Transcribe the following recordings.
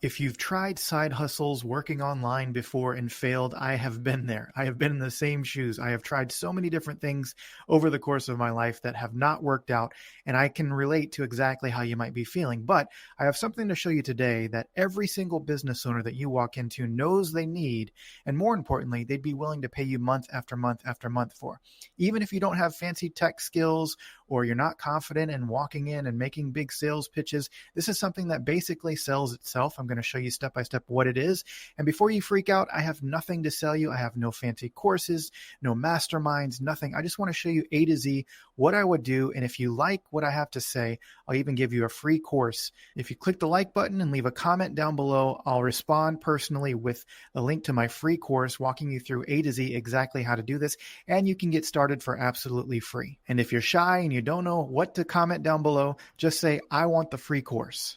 If you've tried side hustles working online before and failed, I have been there. I have been in the same shoes. I have tried so many different things over the course of my life that have not worked out, and I can relate to exactly how you might be feeling. But I have something to show you today that every single business owner that you walk into knows they need, and more importantly, they'd be willing to pay you month after month after month for. Even if you don't have fancy tech skills or you're not confident in walking in and making big sales pitches, this is something that basically sells itself. I'm going to show you step by step what it is. And before you freak out, I have nothing to sell you. I have no fancy courses, no masterminds, nothing. I just want to show you A to Z what I would do. And if you like what I have to say, I'll even give you a free course. If you click the like button and leave a comment down below, I'll respond personally with a link to my free course walking you through A to Z exactly how to do this. And you can get started for absolutely free. And if you're shy and you don't know what to comment down below, just say, I want the free course.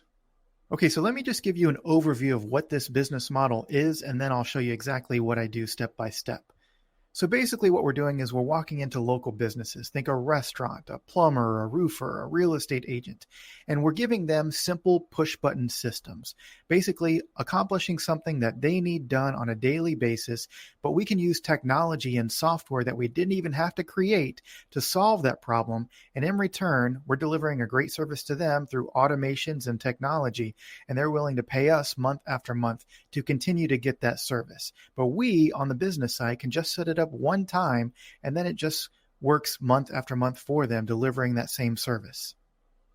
Okay, so let me just give you an overview of what this business model is, and then I'll show you exactly what I do step by step. So basically what we're doing is we're walking into local businesses. Think a restaurant, a plumber, a roofer, a real estate agent, and we're giving them simple push button systems, basically accomplishing something that they need done on a daily basis, but we can use technology and software that we didn't even have to create to solve that problem. And in return, we're delivering a great service to them through automations and technology, and they're willing to pay us month after month to continue to get that service. But we on the business side can just set it up one time, and then it just works month after month for them, delivering that same service.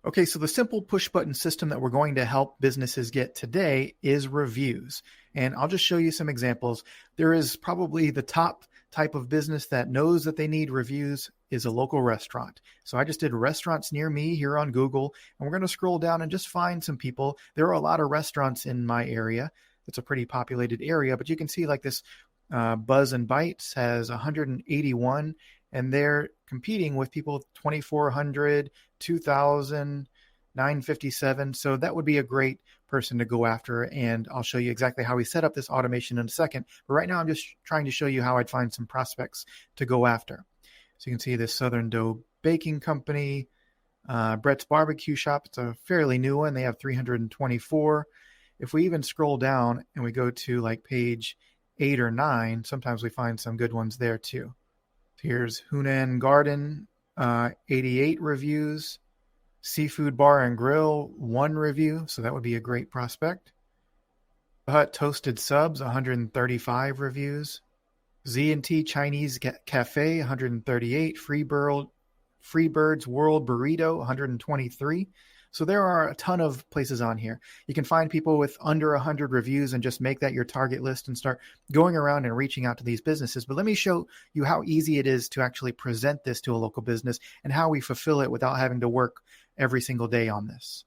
Okay, so the simple push button system that we're going to help businesses get today is reviews. And I'll just show you some examples. There is probably the top type of business that knows that they need reviews is a local restaurant. So I just did restaurants near me here on Google, and we're going to scroll down and just find some people. There are a lot of restaurants in my area. It's a pretty populated area, but you can see like this Buzz and Bites has 181, and they're competing with people 2,400, 2,000, 957. So that would be a great person to go after. And I'll show you exactly how we set up this automation in a second. But right now I'm just trying to show you how I'd find some prospects to go after. So you can see this Southern Dough Baking Company, Brett's Barbecue Shop. It's a fairly new one. They have 324. If we even scroll down and we go to like page 8 or 9, sometimes we find some good ones there too. Here's Hunan Garden, 88 reviews. Seafood Bar and Grill, 1 review, so that would be a great prospect. Hut Toasted Subs, 135 reviews. Z&T Chinese Cafe, 138. Freebird's World Burrito, 123. So there are a ton of places on here. You can find people with under 100 reviews and just make that your target list and start going around and reaching out to these businesses. But let me show you how easy it is to actually present this to a local business and how we fulfill it without having to work every single day on this.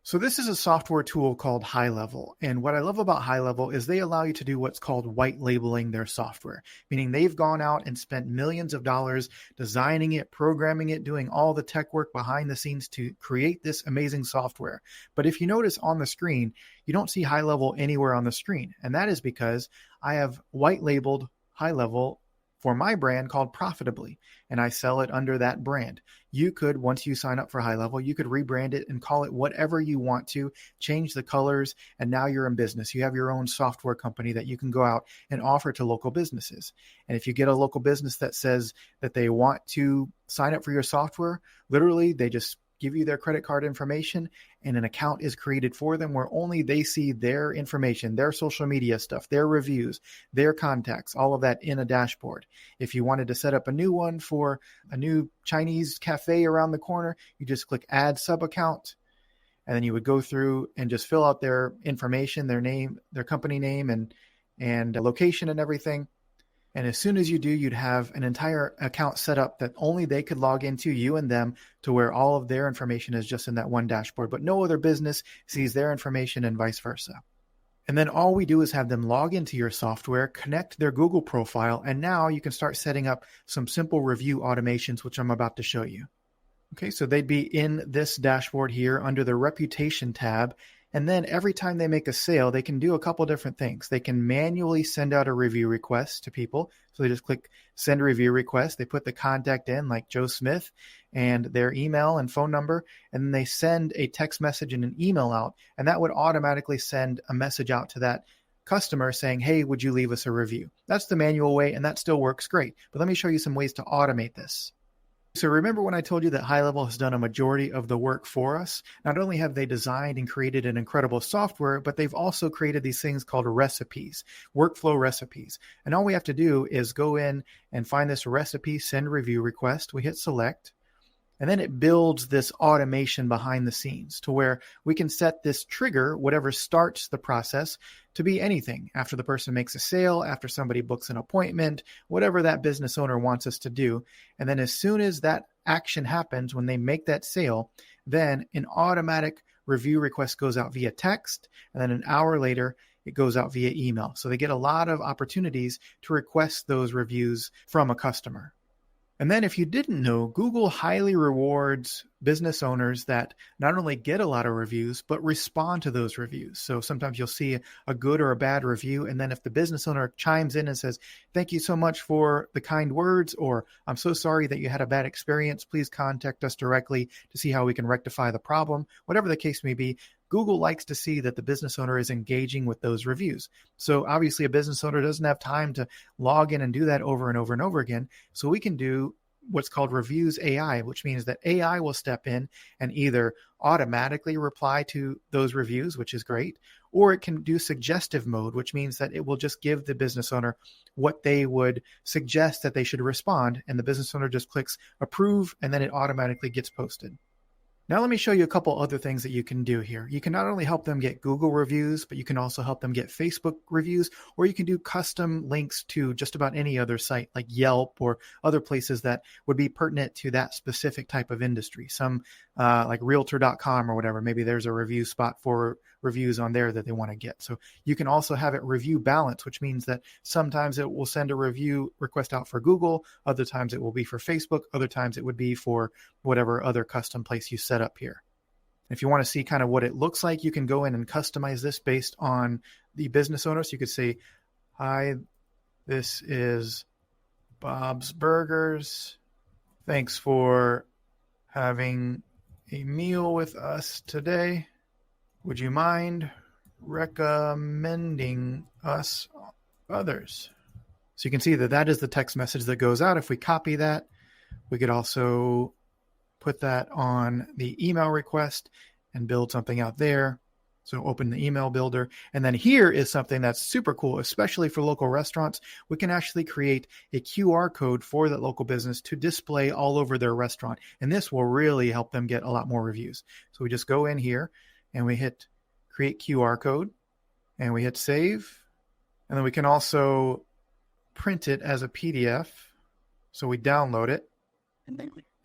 So this is a software tool called HighLevel. And what I love about HighLevel is they allow you to do what's called white labeling their software, meaning they've gone out and spent millions of dollars designing it, programming it, doing all the tech work behind the scenes to create this amazing software. But if you notice on the screen, you don't see HighLevel anywhere on the screen. And that is because I have white labeled HighLevel for my brand called Profitably, and I sell it under that brand. You could, once you sign up for HighLevel, you could rebrand it and call it whatever you want to, change the colors, and now you're in business. You have your own software company that you can go out and offer to local businesses. And if you get a local business that says that they want to sign up for your software, literally they just give you their credit card information and an account is created for them where only they see their information, their social media stuff, their reviews, their contacts, all of that in a dashboard. If you wanted to set up a new one for a new Chinese cafe around the corner, you just click add sub account, and then you would go through and just fill out their information, their name, their company name and location and everything. And as soon as you do, you'd have an entire account set up that only they could log into, you and them, to where all of their information is just in that one dashboard, but no other business sees their information and vice versa. And then all we do is have them log into your software, connect their Google profile, and now you can start setting up some simple review automations, which I'm about to show you. Okay, so they'd be in this dashboard here under the reputation tab, And then every time they make a sale, they can do a couple different things. They can manually send out a review request to people. So they just click send a review request. They put the contact in, like Joe Smith, and their email and phone number, and then they send a text message and an email out, and that would automatically send a message out to that customer saying, hey, would you leave us a review? That's the manual way, and that still works great. But let me show you some ways to automate this. So remember when I told you that HighLevel has done a majority of the work for us? Not only have they designed and created an incredible software, but they've also created these things called recipes, workflow recipes. And all we have to do is go in and find this recipe, send review request. We hit select. And then it builds this automation behind the scenes to where we can set this trigger, whatever starts the process, to be anything. After the person makes a sale, after somebody books an appointment, whatever that business owner wants us to do. And then as soon as that action happens, when they make that sale, then an automatic review request goes out via text. And then an hour later, it goes out via email. So they get a lot of opportunities to request those reviews from a customer. And then if you didn't know, Google highly rewards business owners that not only get a lot of reviews, but respond to those reviews. So sometimes you'll see a good or a bad review. And then if the business owner chimes in and says, thank you so much for the kind words, or I'm so sorry that you had a bad experience, please contact us directly to see how we can rectify the problem, whatever the case may be, Google likes to see that the business owner is engaging with those reviews. So obviously a business owner doesn't have time to log in and do that over and over and over again. So we can do what's called reviews AI, which means that AI will step in and either automatically reply to those reviews, which is great, or it can do suggestive mode, which means that it will just give the business owner what they would suggest that they should respond. And the business owner just clicks approve, and then it automatically gets posted. Now let me show you a couple other things that you can do here. You can not only help them get Google reviews, but you can also help them get Facebook reviews, or you can do custom links to just about any other site like Yelp or other places that would be pertinent to that specific type of industry. Some like realtor.com or whatever, maybe there's a review spot for reviews on there that they want to get. So you can also have it review balance, which means that sometimes it will send a review request out for Google, other times it will be for Facebook, other times it would be for whatever other custom place you set up here. If you want to see kind of what it looks like, you can go in and customize this based on the business owner. So you could say, hi, this is Bob's Burgers. Thanks for having a meal with us today. Would you mind recommending us others? So you can see that that is the text message that goes out. If we copy that, we could also put that on the email request and build something out there. So open the email builder. And then here is something that's super cool, especially for local restaurants. We can actually create a QR code for that local business to display all over their restaurant. And this will really help them get a lot more reviews. So we just go in here and we hit create QR code and we hit save. And then we can also print it as a PDF. So we download it.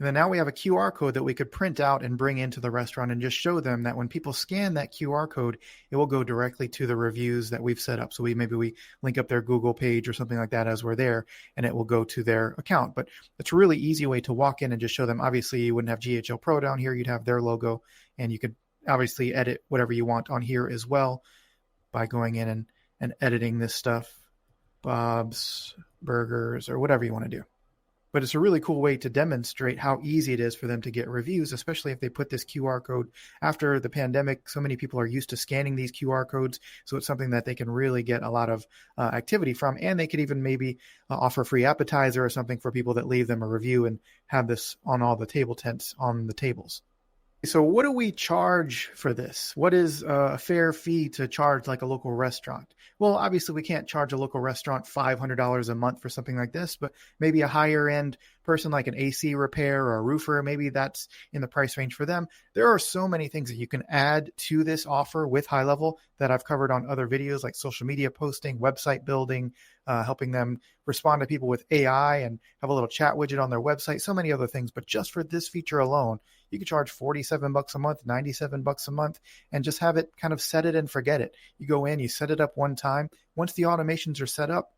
And then now we have a QR code that we could print out and bring into the restaurant and just show them that when people scan that QR code, it will go directly to the reviews that we've set up. So maybe we link up their Google page or something like that as we're there, and it will go to their account. But it's a really easy way to walk in and just show them. Obviously, you wouldn't have GHL Pro down here. You'd have their logo, and you could obviously edit whatever you want on here as well by going in and editing this stuff, Bob's Burgers or whatever you want to do. But it's a really cool way to demonstrate how easy it is for them to get reviews, especially if they put this QR code. After the pandemic, so many people are used to scanning these QR codes. So it's something that they can really get a lot of activity from. And they could even maybe offer a free appetizer or something for people that leave them a review and have this on all the table tents on the tables. So what do we charge for this? What is a fair fee to charge like a local restaurant? Well, obviously we can't charge a local restaurant $500 a month for something like this, but maybe a higher end person like an AC repair or a roofer, maybe that's in the price range for them. There are so many things that you can add to this offer with HighLevel that I've covered on other videos, like social media posting, website building, helping them respond to people with AI and have a little chat widget on their website, so many other things. But just for this feature alone, you could charge $47 a month, $97 a month, and just have it kind of set it and forget it. You go in, you set it up one time. Once the automations are set up,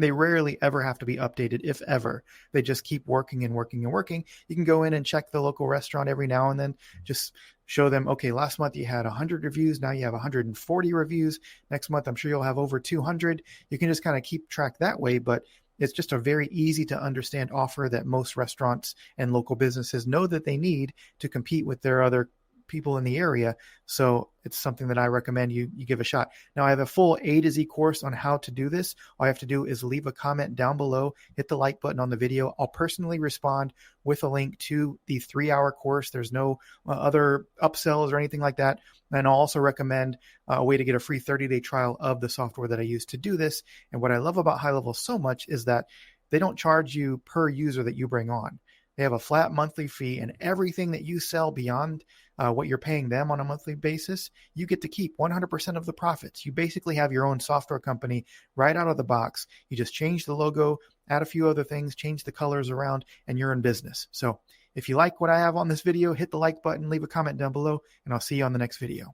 They rarely ever have to be updated, if ever. They just keep working and working and working. You can go in and check the local restaurant every now and then, just show them, okay, last month you had 100 reviews, now you have 140 reviews. Next month, I'm sure you'll have over 200. You can just kind of keep track that way, but it's just a very easy to understand offer that most restaurants and local businesses know that they need to compete with their other people in the area. So it's something that I recommend you give a shot. Now, I have a full A to Z course on how to do this. All you have to do is leave a comment down below, hit the like button on the video. I'll personally respond with a link to the 3-hour course. There's no other upsells or anything like that. And I'll also recommend a way to get a free 30-day trial of the software that I use to do this. And what I love about HighLevel so much is that they don't charge you per user that you bring on. They have a flat monthly fee, and everything that you sell beyond what you're paying them on a monthly basis, you get to keep 100% of the profits. You basically have your own software company right out of the box. You just change the logo, add a few other things, change the colors around, and you're in business. So if you like what I have on this video, hit the like button, leave a comment down below, and I'll see you on the next video.